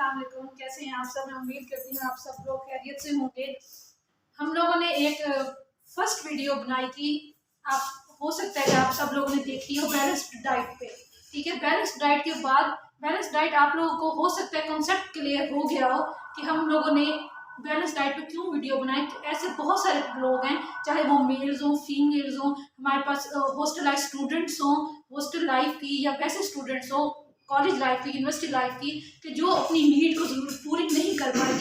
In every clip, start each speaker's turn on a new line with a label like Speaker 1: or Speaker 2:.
Speaker 1: अस्सलाम वालेकुम। कैसे हैं आप सब? मैं उम्मीद करती हूँ आप सब लोग खैरियत से होंगे। हम लोगों ने एक फर्स्ट वीडियो बनाई थी, आप हो सकता है कि आप सब लोगों ने देखी हो, बैलेंस्ड डाइट पे। ठीक है, बैलेंस्ड डाइट के बाद बैलेंस्ड डाइट आप लोगों को हो सकता है कॉन्सेप्ट क्लियर हो गया हो कि हम लोगों ने बैलेंस डाइट पे क्यों वीडियो बनाए। कि ऐसे बहुत सारे लोग हैं, चाहे वो मेल्स हों फीमेल्स हों, हमारे पास हॉस्टलाइज स्टूडेंट्स हों, हॉस्टल लाइफ की या वैसे स्टूडेंट्स हों, कॉलेज लाइफ की, यूनिवर्सिटी लाइफ की, कि जो अपनी नीड को पूरी नहीं कर पा रहे,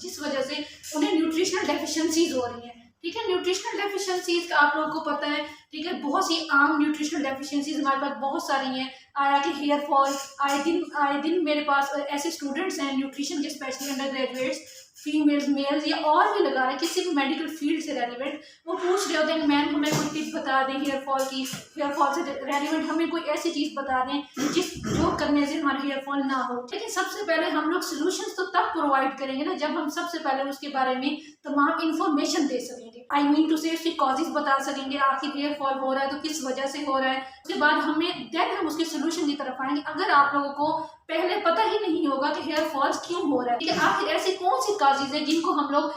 Speaker 1: जिस वजह से उन्हें न्यूट्रिशनल डेफिशिएंसीज हो रही हैं। ठीक है, न्यूट्रिशनल डेफिशिएंसीज का आप लोगों को पता है। ठीक है, बहुत सी आम न्यूट्रिशनल डेफिशिएंसीज हमारे पास बहुत सारी हैं। आया कि हेयर फॉल, आए दिन मेरे पास ऐसे स्टूडेंट्स हैं न्यूट्रिशन के, specially undergraduates, females males या और भी लगा रहे हैं किसी भी मेडिकल फील्ड से रेलिवेंट, वो पूछ रहे होते हैं मैम हमें कोई टिप बता दें हेयर फॉल की, हेयर फॉल से रेलिवेंट हमें कोई ऐसी चीज़ बता दें जो करने से हमारा हेयर फॉल ना हो। लेकिन सबसे पहले हम लोग सोल्यूशंस तो तब प्रोवाइड करेंगे ना जब हम सबसे पहले उसके बारे में तमाम इंफॉर्मेशन दे सकेंगे। आई मीन टू से उसकी कॉजेज बता सकेंगे, आखिर हेयर फॉल हो रहा है तो किस वजह से हो रहा है। उसके बाद हम उसके सोल्यूशन की तरफ आएंगे। अगर आप लोगों को पहले पता ही नहीं होगा कि हेयर फॉल्स क्यों हो रहा है, ठीक है, आखिर ऐसी कौन सी कॉजेज है जिनको हम लोग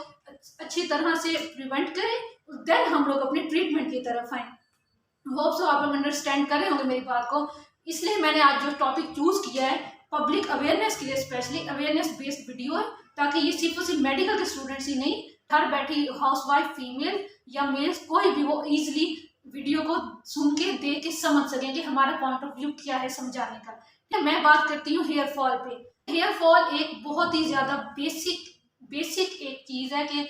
Speaker 1: अच्छी तरह से प्रिवेंट करें, देन हम लोग अपने ट्रीटमेंट की तरफ आए। होप सो आप लोग अंडरस्टैंड कर रहे होंगे मेरी बात को। इसलिए मैंने आज जो टॉपिक चूज किया है पब्लिक अवेयरनेस के लिए, स्पेशली अवेयरनेस बेस्ड वीडियो है, ताकि ये सिर्फ और सिर्फ मेडिकल के स्टूडेंट्स ही नहीं, घर बैठी हाउसवाइफ फीमेल या मेल्स कोई भी वो इजीली वीडियो को सुन के देख के समझ सकें कि हमारा पॉइंट ऑफ व्यू क्या है समझाने का। मैं बात करती हूँ हेयर फॉल पे। हेयर फॉल एक बहुत ही ज्यादा बेसिक एक चीज है कि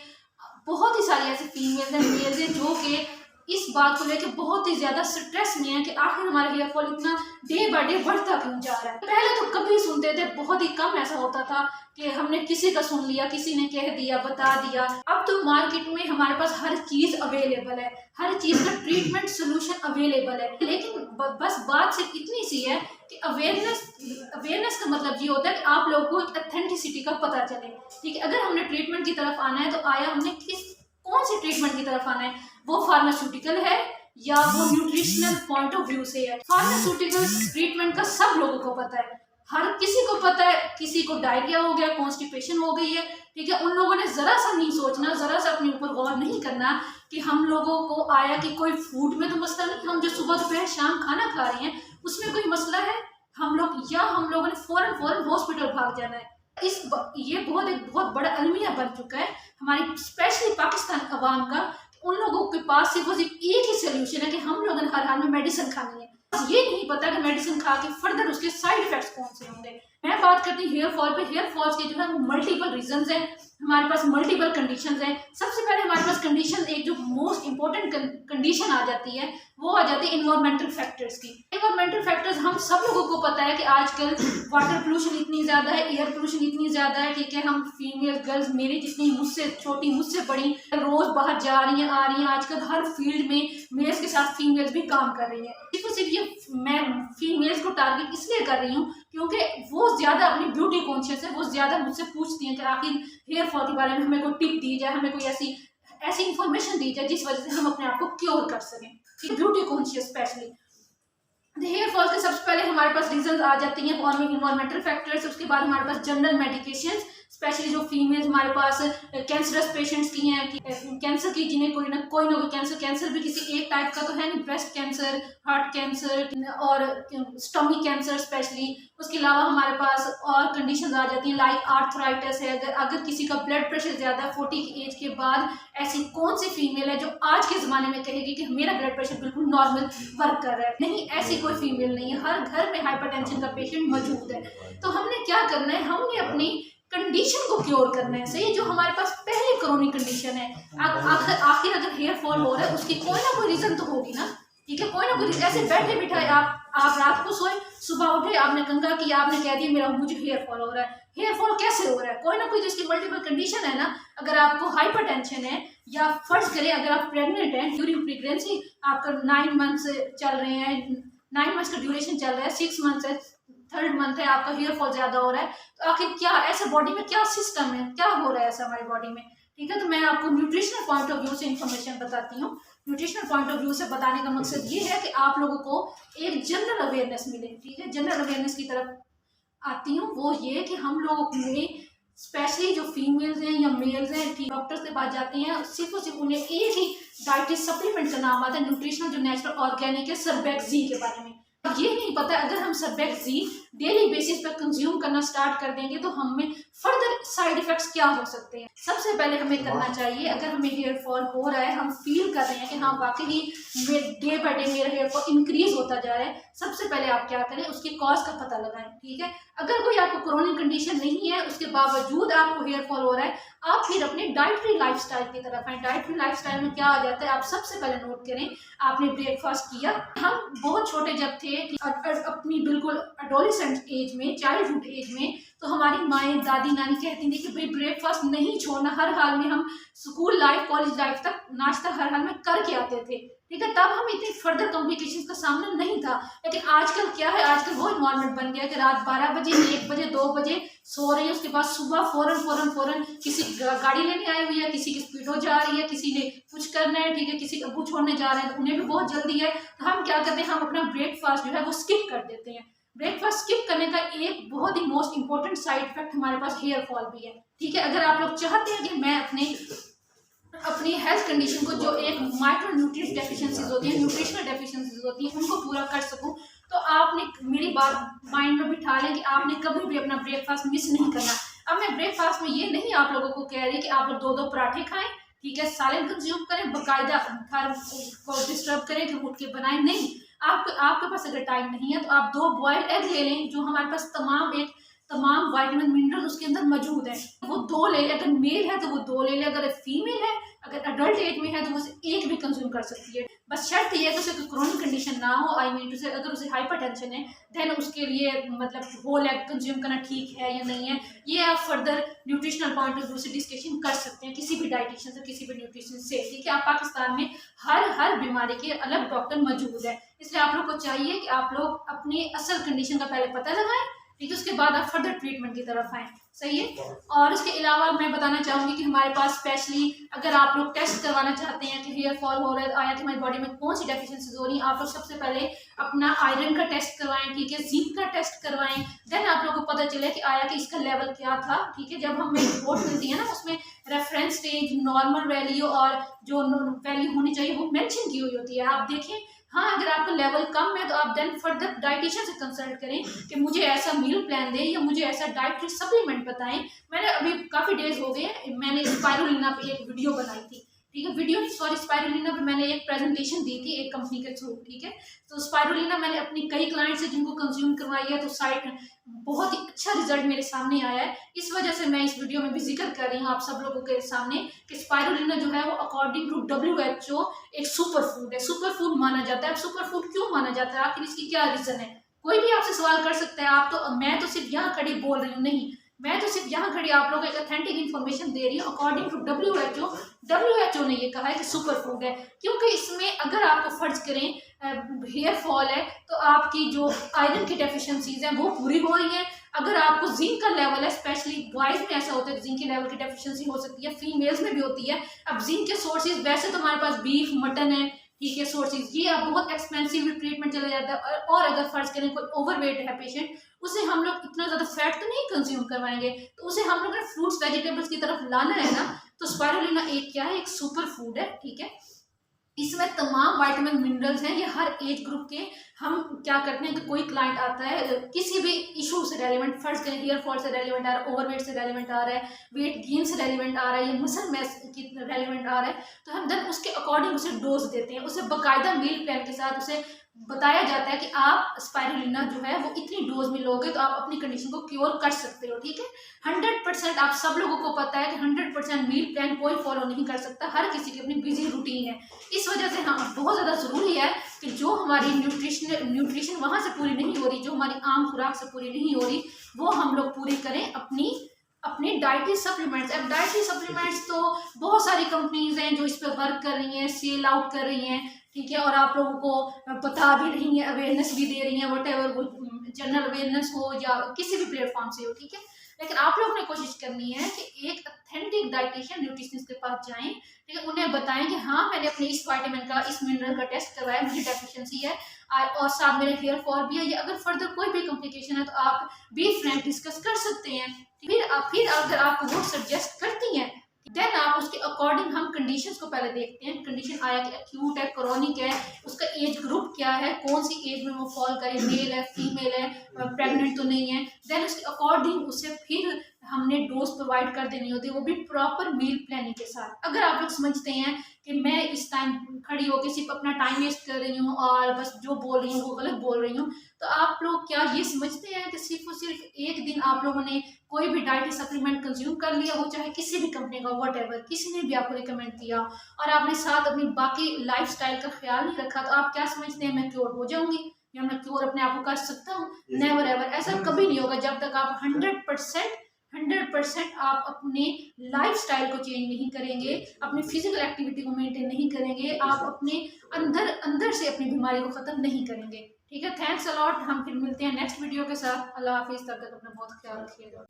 Speaker 1: बहुत ही सारी ऐसे फीमेल्स हैं मेल्स हैं जो कि इस बात को लेकर बहुत ही ज्यादा स्ट्रेस में है कि आखिर हमारा हेयर फॉल इतना डे बाय डे बढ़ता क्यों जा रहा है। पहले तो कभी सुनते थे, बहुत ही कम ऐसा होता था कि हमने किसी का सुन लिया, किसी ने कह दिया, बता दिया। अब तो मार्केट में हमारे पास हर चीज अवेलेबल है, हर चीज का ट्रीटमेंट सोल्यूशन अवेलेबल है। लेकिन बस बात सिर्फ इतनी सी है कि अवेयरनेस का मतलब ये होता है कि आप लोगों को ऑथेंटिसिटी का पता चले। ठीक है, अगर हमने ट्रीटमेंट की तरफ आना है तो हमने कौन से ट्रीटमेंट की तरफ आना है, वो फार्मास्यूटिकल है या वो न्यूट्रिशनल पॉइंट ऑफ व्यू से है। फार्मास्यूटिकल ट्रीटमेंट का सब लोगों को पता है, हर किसी को पता है। किसी को डायरिया हो गया, कॉन्स्टिपेशन हो गई है, ठीक है, उन लोगों ने जरा सा नहीं सोचना, जरा सा अपने ऊपर गौर नहीं करना कि हम लोगों को आया कि कोई फूड में तो मसला नहीं, हम जो सुबह दोपहर शाम खाना खा रहे हैं उसमें कोई मसला है, हम लोगों ने फौरन हॉस्पिटल भाग जाना है। ये एक बहुत बड़ा अलमिया बन चुका है हमारी स्पेशली पाकिस्तान अवाम का। उन लोगों के पास सिर्फ एक ही सोल्यूशन है कि हम लोगों ने हर हाल में मेडिसिन खानी है। ये नहीं पता कि मेडिसिन खा के फर्दर उसके साइड इफेक्ट्स कौन से होंगे। मैं बात करती हूँ हेयर फॉल पे। हेयर फॉल्स के जो है मल्टीपल रीजंस हैं, हमारे पास मल्टीपल कंडीशंस हैं। सबसे पहले हमारे पास कंडीशन एक जो मोस्ट इंपॉर्टेंट कंडीशन आ जाती है वो आ जाती है इन्वायरमेंटल फैक्टर्स की। इन्वायरमेंटल फैक्टर्स हम सब लोगों को पता है कि आजकल वाटर पोल्यूशन इतनी ज्यादा है, एयर पोल्यूशन इतनी ज्यादा है। ठीक है, हम फीमेल गर्ल्स, मेरी जितनी मुझसे छोटी मुझसे बड़ी, रोज बाहर जा रही हैं आ रही हैं। आजकल हर फील्ड में मेल्स के साथ फीमेल्स भी काम कर रही है। सिर्फ ये मैं फीमेल्स को टारगेट इसलिए कर रही हूँ क्योंकि वो ज्यादा अपनी ब्यूटी कॉन्शियस है, वो ज्यादा मुझसे पूछती हैं कि आखिर हेयर फॉल के बारे में हमें कोई टिप दी जाए, हमें कोई ऐसी इंफॉर्मेशन दी जाए जिस वजह से हम अपने आप को क्योर कर सकें। Beauty conscious specially hair fall के सबसे पहले हमारे पास रीजंस आ जाती हैं इन्वायरमेंटल फैक्टर्स। उसके बाद हमारे पास जनरल मेडिकेशंस, स्पेशली जो फीमेल्स हमारे पास कैंसरस पेशेंट्स की हैं, कैंसर की, जिन्हें कोई ना कोई कैंसर भी किसी एक टाइप का तो है नहीं, ब्रेस्ट कैंसर, हार्ट कैंसर और स्टमक कैंसर स्पेशली। उसके अलावा हमारे पास और कंडीशंस आ जाती हैं लाइक आर्थराइटिस है। अगर किसी का ब्लड प्रेशर ज़्यादा है 40 की एज के बाद, ऐसी कौन सी फीमेल है जो आज के ज़माने में कहेगी कि मेरा ब्लड प्रेशर बिल्कुल नॉर्मल वर्क कर रहा है? नहीं, ऐसी कोई फीमेल नहीं है। हर घर में हाइपरटेंशन का पेशेंट मौजूद है। तो हमने क्या करना है, हमने अपनी कंडीशन को क्योर करना है। सही, जो हमारे पास पहले क्रोनिक कंडीशन है, आखिर अगर हेयर फॉल हो रहा है उसकी कोई ना कोई रीजन तो होगी ना। ठीक है, कोई ना कोई ऐसे बैठे बिठाए आप रात को सोए, सुबह उठे, आपने कंघा किया, आपने कह दिया मेरा मुझे हेयर फॉल हो रहा है। हेयर फॉल कैसे हो रहा है? कोई ना कोई जिसकी मल्टीपल कंडीशन है ना। अगर आपको हाइपरटेंशन है, या फर्ज करें अगर आप प्रेग्नेंट हैं, ड्यूरिंग प्रेगनेंसी आपका 9 मंथ्स चल रहे हैं, 9 मंथ्स का ड्यूरेशन चल रहा है, 6 मंथ्स है, 3rd मंथ है, आपका हेयर फॉल ज्यादा हो रहा है, तो आखिर क्या ऐसा बॉडी में क्या सिस्टम है, क्या हो रहा है ऐसा हमारी बॉडी में? ठीक है, तो मैं आपको न्यूट्रिशनल पॉइंट ऑफ व्यू से इंफॉर्मेशन बताती हूँ। न्यूट्रिशनल पॉइंट ऑफ व्यू से बताने का मकसद ये है कि आप लोगों को एक जनरल अवेयरनेस मिले। ठीक है, जनरल अवेयरनेस की तरफ आती हूँ वो ये कि हम लोग में स्पेशली जो फीमेल्स हैं या मेल्स हैं, ठीक डॉक्टर्स के पास जाते हैं, सिर्फ और सिर्फ उन्हें एक ही डाइटरी सप्लीमेंट का नाम आता है न्यूट्रिशनल, जो नेचुरल ऑर्गेनिक है, सरबैक्सी के बारे में। अब ये नहीं पता अगर हम सरबैक्सी डेली बेसिस पर कंज्यूम करना स्टार्ट कर देंगे तो हमें फर्दर साइड इफेक्ट्स क्या हो सकते हैं। सबसे पहले हमें करना चाहिए, अगर हमें हेयर फॉल हो रहा है, हम फील कर रहे हैं कि हाँ वाकई डे बाय डे मेरा हेयर फॉल इंक्रीज होता जा रहा है, सबसे पहले आप क्या करें, उसकी कॉज का पता लगाएं। ठीक है, अगर कोई आपको क्रोनिक कंडीशन नहीं है, उसके बावजूद आपको हेयर फॉल हो रहा है, आप फिर अपने डाइटरी लाइफस्टाइल की तरफ आए। डाइटरी लाइफस्टाइल में क्या आ जाता है, आप सबसे पहले नोट करें, आपने ब्रेकफास्ट किया। हम बहुत छोटे जब थे, अपनी बिल्कुल एडोलेसेंट एज में, चाइल्डहुड एज में, तो हमारी माएँ, दादी, नानी कहती थी कि भाई ब्रेकफास्ट नहीं छोड़ना, हर हाल में हम स्कूल लाइफ, कॉलेज लाइफ तक नाश्ता हर हाल में करके आते थे। ठीक है, तब हम इतनी फर्दर कॉम्प्लिकेशंस का सामना नहीं था। लेकिन आजकल क्या है, आजकल वो इन्वायरमेंट बन गया कि रात 12 बजे, 1 बजे, 2 बजे सो रही है, उसके बाद सुबह फौरन किसी गाड़ी लेने आई हुई है, किसी की स्पीडो जा रही है, किसी ने कुछ करना है, ठीक है, किसी अब्बू छोड़ने जा रहे हैं तो उन्हें भी बहुत जल्दी है, तो हम क्या करते हैं, हम अपना ब्रेकफास्ट जो है वो स्किप कर देते हैं। ब्रेकफास्ट स्किप करने का एक बहुत ही मोस्ट इंपॉर्टेंट साइड इफेक्ट हमारे पास हेयर फॉल भी है। ठीक है, अगर आप लोग चाहते हैं कि मैं अपनी हेल्थ कंडीशन को, जो एक माइक्रो न्यूट्रिएंट डेफिशिएंसीज होती है, न्यूट्रिशनल डेफिशिएंसीज होती है, उनको पूरा कर सकूं, तो आपने मेरी बात माइंड में बिठा लें कि आपने कभी भी अपना ब्रेकफास्ट मिस नहीं करना। अब मैं ब्रेकफास्ट में ये नहीं आप लोगों को कह रही कि आप लोग 2-2 पराठे खाएं, ठीक है, सालन कंज्यूम करें, बाकायदा घर को डिस्टर्ब करें कि उठ के बनाएं, नहीं। आपके पास अगर टाइम नहीं है तो आप 2 बॉइल्ड एग ले लें, जो हमारे पास तमाम वाइटामिन मिनरल उसके अंदर मौजूद है, वो 2 ले लें। अगर मेल है तो वो 2 ले लें, अगर फीमेल है, अगर अडल्ट एज में है तो वो एक भी कंज्यूम कर सकती है। बस शर्त ये है कि उसे कोई क्रोनिक कंडीशन ना हो, आई मीन उसे, अगर उसे हाइपरटेंशन है देन उसके लिए मतलब होल एग कंज्यूम करना ठीक है या नहीं है, ये आप further nutritional point of view से डिस्कशन कर सकते हैं किसी भी डाइटिशियन से, किसी भी न्यूट्रिशन से। ठीक है, आप पाकिस्तान में हर बीमारी के अलग डॉक्टर मौजूद है, इसलिए आप लोग को चाहिए कि आप लोग अपनी असल कंडीशन का पहले पता लगाएं, ठीक है, उसके बाद आप फर्दर ट्रीटमेंट की तरफ आएँ। सही है। और इसके अलावा मैं बताना चाहूँगी कि हमारे पास स्पेशली अगर आप लोग टेस्ट करवाना चाहते हैं कि हेयर फॉल हो रहा है, आया कि हमारी बॉडी में कौन सी डेफिशिएंसीज हो रही हैं, आप लोग सबसे पहले अपना आयरन का टेस्ट करवाएं, ठीक है, जिंक का टेस्ट करवाएं, देन आप लोगों को पता चले कि आया कि इसका लेवल क्या था। ठीक है, जब हमें रिपोर्ट मिलती है ना, उसमें रेफरेंस स्टेज, नॉर्मल वैल्यू और जो वैल्यू होनी चाहिए वो मेंशन की हुई होती है। आप देखें, हाँ, अगर आपका लेवल कम है तो आप देन फर्दर डाइटिशियन से कंसल्ट करें कि मुझे ऐसा मील प्लान दें या मुझे ऐसा डाइटरी सप्लीमेंट बताएं। मैंने अभी काफ़ी डेज हो गए, मैंने स्पाइरुलिना पे एक वीडियो बनाई थी, ठीक है, वीडियो नहीं सॉरी, स्पाइरुलिना पे मैंने एक प्रेजेंटेशन दी थी एक कंपनी के थ्रू। ठीक है, तो स्पाइरुलिना मैंने अपनी कई क्लाइंट से जिनको कंज्यूम करवाई है, तो साइट बहुत ही अच्छा रिजल्ट मेरे सामने आया है। इस वजह से मैं इस वीडियो में भी जिक्र कर रही हूँ आप सब लोगों के सामने कि स्पाइरुलिना जो है वो अकॉर्डिंग टू WHO एक सुपर फूड है, सुपर फूड माना जाता है। अब सुपर फूड क्यों माना जाता है, आखिर इसकी क्या रीजन है, कोई भी आपसे सवाल कर सकता है। आप तो, मैं तो सिर्फ यहाँ खड़ी बोल रही हूँ, नहीं, मैं तो सिर्फ यहाँ खड़ी आप लोगों को एक ऑथेंटिक इन्फॉर्मेशन दे रही हूँ। अकॉर्डिंग टू WHO ने ये कहा है कि सुपर फूड है, क्योंकि इसमें अगर आपको फर्ज करें हेयर फॉल है तो आपकी जो आयरन की डेफिशिएंसीज हैं वो पूरी हो रही है। अगर आपको जिंक का लेवल है, स्पेशली बॉयज में ऐसा होता है कि जिंक के लेवल की डेफिशिएंसी हो सकती है, फीमेल्स में भी होती है। अब जिंक के सोर्सेज वैसे तो हमारे पास बीफ, मटन है, ठीक है, सोर्सेज, ये अब बहुत एक्सपेंसिव ट्रीटमेंट चला जाता है। और अगर फर्ज करें कोई ओवरवेट है पेशेंट, उसे हम लोग इतना ज़्यादा फैट तो नहीं कंज्यूम करवाएंगे, तो उसे हम लोग फ्रूट्स वेजिटेबल्स की तरफ लाना है ना। तो स्पाइरुलिना एक क्या है, एक सुपर फूड है। ठीक है, इसमें तमाम विटामिन मिनरल्स हैं, ये हर एज ग्रुप के। हम क्या करते हैं कि कोई क्लाइंट आता है किसी भी इशू से रेलिवेंट, फर्स्ट करें हेयर फॉल से रेलिवेंट आ रहा है, ओवरवेट से रेलिवेंट आ रहा है, वेट गेन से रेलिवेंट आ रहा है, या मसल मैस की रेलिवेंट आ रहा है, तो हम देन उसके अकॉर्डिंग उसे डोज देते हैं। उसे बाकायदा मील प्लान के साथ उसे बताया जाता है कि आप स्पाइरुलिना जो है वो इतनी डोज में लोगे तो आप अपनी कंडीशन को क्योर कर सकते हो। ठीक है, 100% आप सब लोगों को पता है कि 100% मील प्लान कोई फॉलो नहीं कर सकता, हर किसी की अपनी बिजी रूटीन है। इस वजह से हाँ, बहुत ज़्यादा ज़रूरी है कि जो हमारी न्यूट्रिशन वहाँ से पूरी नहीं हो रही, जो हमारी आम खुराक से पूरी नहीं हो रही, वो हम लोग पूरी करें अपनी डाइटरी सप्लीमेंट्स। अब डाइटरी सप्लीमेंट्स तो बहुत सारी कंपनीज हैं जो इस पर वर्क कर रही हैं, सेल आउट कर रही हैं, ठीक है, और आप लोगों को बता भी रही हैं, अवेयरनेस भी दे रही हैं, वट एवर वो जनरल अवेयरनेस हो या किसी भी प्लेटफॉर्म से हो। ठीक है, लेकिन आप लोगों ने कोशिश करनी है कि एक ऑथेंटिक डाइटिशियन न्यूट्रिशनिस्ट के पास जाएं, ठीक है, उन्हें बताएं कि हाँ, मैंने अपने इस विटामिन का, इस मिनरल का टेस्ट करवाया, मुझे डेफिशिएंसी है, और साथ मेरा हेयर फॉल भी है, या अगर फर्दर कोई भी कॉम्प्लिकेशन है तो आप बी फ्रैंक डिस्कस कर सकते हैं। फिर अगर आप वो सजेस्ट करती हैं देन आप उसके अकॉर्डिंग हम कंडीशंस को पहले देखते हैं। कंडीशन आया कि एक्यूट है, क्रोनिक है, उसका एज ग्रुप क्या है, कौन सी एज में वो फॉल करे, मेल है, फीमेल है, प्रेग्नेंट तो नहीं है। देन उसके अकॉर्डिंग उसे फिर हमने डोज प्रोवाइड कर देनी होती है, वो भी प्रॉपर मील प्लानिंग के साथ। अगर आप लोग समझते हैं कि मैं इस टाइम खड़ी होकर सिर्फ अपना टाइम वेस्ट कर रही हूँ और बस जो बोल रही हूँ वो गलत बोल रही हूँ, तो आप लोग क्या ये समझते हैं कि सिर्फ और सिर्फ एक दिन आप लोगों ने कोई भी डाइटरी सप्लीमेंट कंज्यूम कर लिया, वो चाहे किसी भी कंपनी का वट किसी ने भी आपको रिकमेंड किया, और आपने साथ अपनी बाकी लाइफस्टाइल का ख्याल नहीं रखा, तो आप क्या समझते हैं मैं क्योर हो जाऊंगी या मैं क्योर अपने आप को कर सकता हूँ? नेवर एवर, ऐसा कभी नहीं होगा जब तक आप 100% आप अपने लाइफस्टाइल को चेंज नहीं करेंगे, अपनी फिजिकल एक्टिविटी को मेंटेन नहीं करेंगे, आप अपने अंदर से अपनी बीमारी को खत्म नहीं करेंगे। ठीक है, थैंक्स अलॉट। हम फिर मिलते हैं नेक्स्ट वीडियो के साथ। अल्लाह हाफिज, तब तक अपना बहुत ख्याल रखिएगा।